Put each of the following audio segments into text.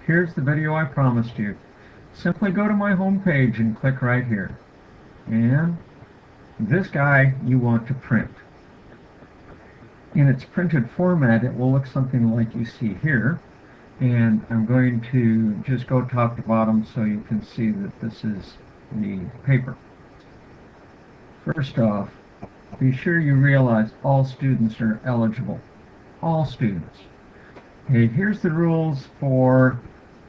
Here's the video I promised you. Simply go to my home page and click right here. And this guy you want to print. In its printed format, it will look something like you see here. And I'm going to just go top to bottom so you can see that this is the paper. First off, be sure you realize all students are eligible. All students. Okay, here's the rules for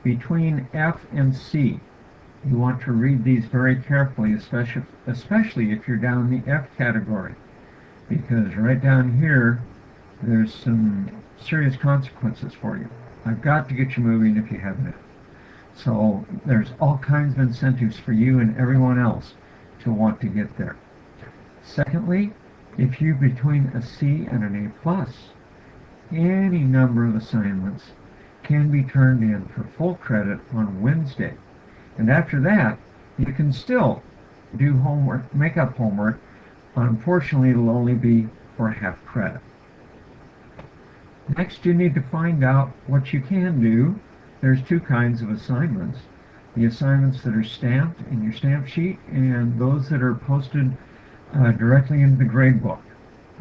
between F and C. You want to read these very carefully, especially if you're down the F category, because right down here there's some serious consequences for you. I've got to get you moving if you have an F. So there's all kinds of incentives for you and everyone else to want to get there. Secondly, if you're between a C and an A+, any number of assignments can be turned in for full credit on Wednesday. And after that, you can still do homework, make up homework. Unfortunately, it'll only be for half credit. Next, you need to find out what you can do. There's two kinds of assignments. The assignments that are stamped in your stamp sheet and those that are posted directly into the grade book.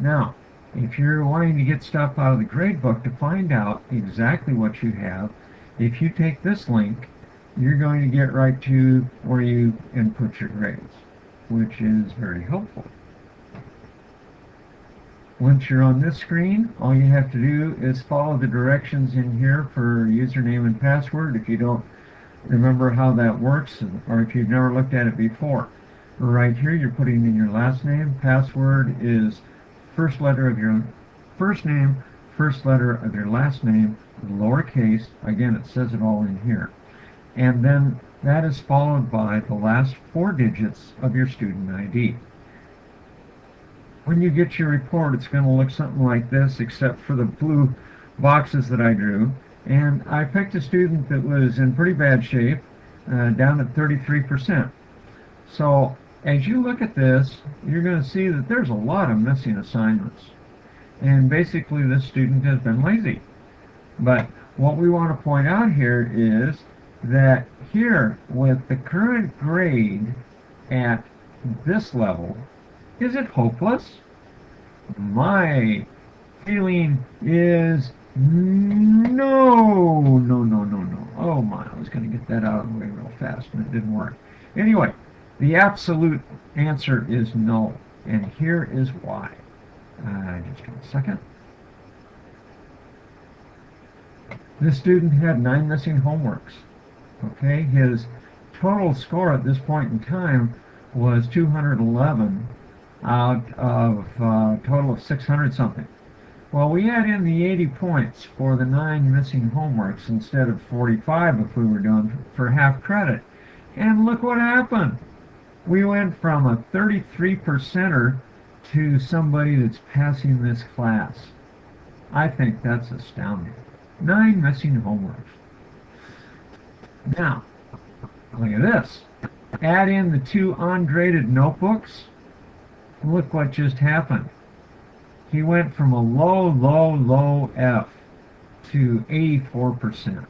Now, if you're wanting to get stuff out of the grade book to find out exactly what you have, if you take this link, you're going to get right to where you input your grades, which is very helpful. Once you're on this screen, all you have to do is follow the directions in here for username and password if you don't remember how that works, or if you've never looked at it before. Right here, you're putting in your last name. Password is first letter of your first name, first letter of your last name, lowercase. Again, it says it all in here. And then that is followed by the last 4 digits of your student ID. When you get your report, it's going to look something like this, except for the blue boxes that I drew. And I picked a student that was in pretty bad shape, down at 33%. So as you look at this, you're going to see that there's a lot of missing assignments. And basically this student has been lazy. But what we want to point out here is that here, with the current grade at this level, is it hopeless? My feeling is no, no, no, no, no. Oh my, I was going to get that out of the way real fast and it didn't work. Anyway, the absolute answer is no, and here is why. Just give me a second. This student had 9 missing homeworks. Okay, his total score at this point in time was 211 out of a total of 600 something. Well, we add in the 80 points for the 9 missing homeworks instead of 45 if we were doing for half credit. And look what happened. We went from a 33%er to somebody that's passing this class. I think that's astounding. 9 missing homeworks. Now, look at this. Add in the 2 ungraded notebooks. Look what just happened. He went from a low, low, low F to 84%.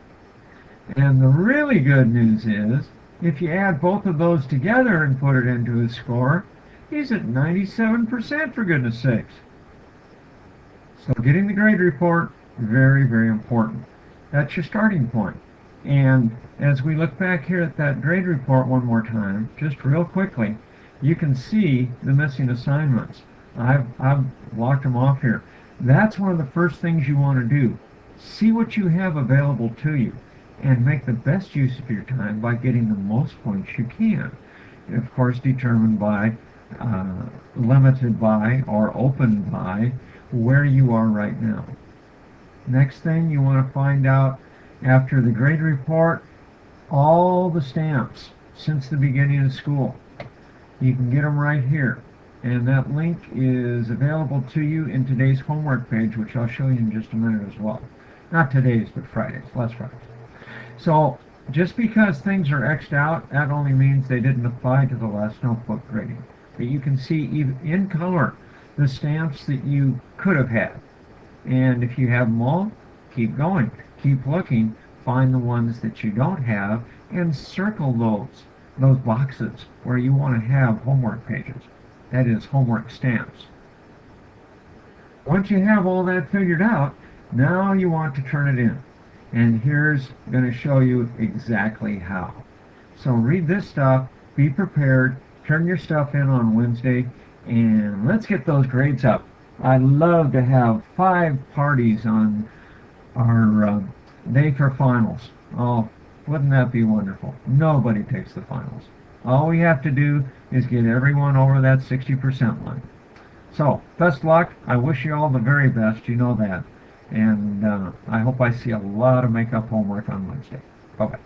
And the really good news is, if you add both of those together and put it into his score, he's at 97%, for goodness sakes. So getting the grade report, very, very important. That's your starting point. And as we look back here at that grade report one more time, just real quickly, you can see the missing assignments. I've blocked them off here. That's one of the first things you want to do. See what you have available to you and make the best use of your time by getting the most points you can. Of course, determined by, limited by, or opened by where you are right now. Next thing you want to find out after the grade report, all the stamps since the beginning of school. You can get them right here. And that link is available to you in today's homework page, which I'll show you in just a minute as well. Not today's, but Friday's, last Friday. So just because things are X'd out, that only means they didn't apply to the last notebook grading. But you can see even in color the stamps that you could have had. And if you have them all, keep going. Keep looking find the ones that you don't have and circle those boxes where you want to have homework pages. That is, homework stamps. Once you have all that figured out, now you want to turn it in. And here's going to show you exactly how. So read this stuff, be prepared, turn your stuff in on Wednesday, and let's get those grades up. I'd love to have 5 parties on our day for finals. Oh, wouldn't that be wonderful? Nobody takes the finals. All we have to do is get everyone over that 60% line. So, best luck. I wish you all the very best. You know that. And I hope I see a lot of makeup homework on Wednesday. Bye-bye.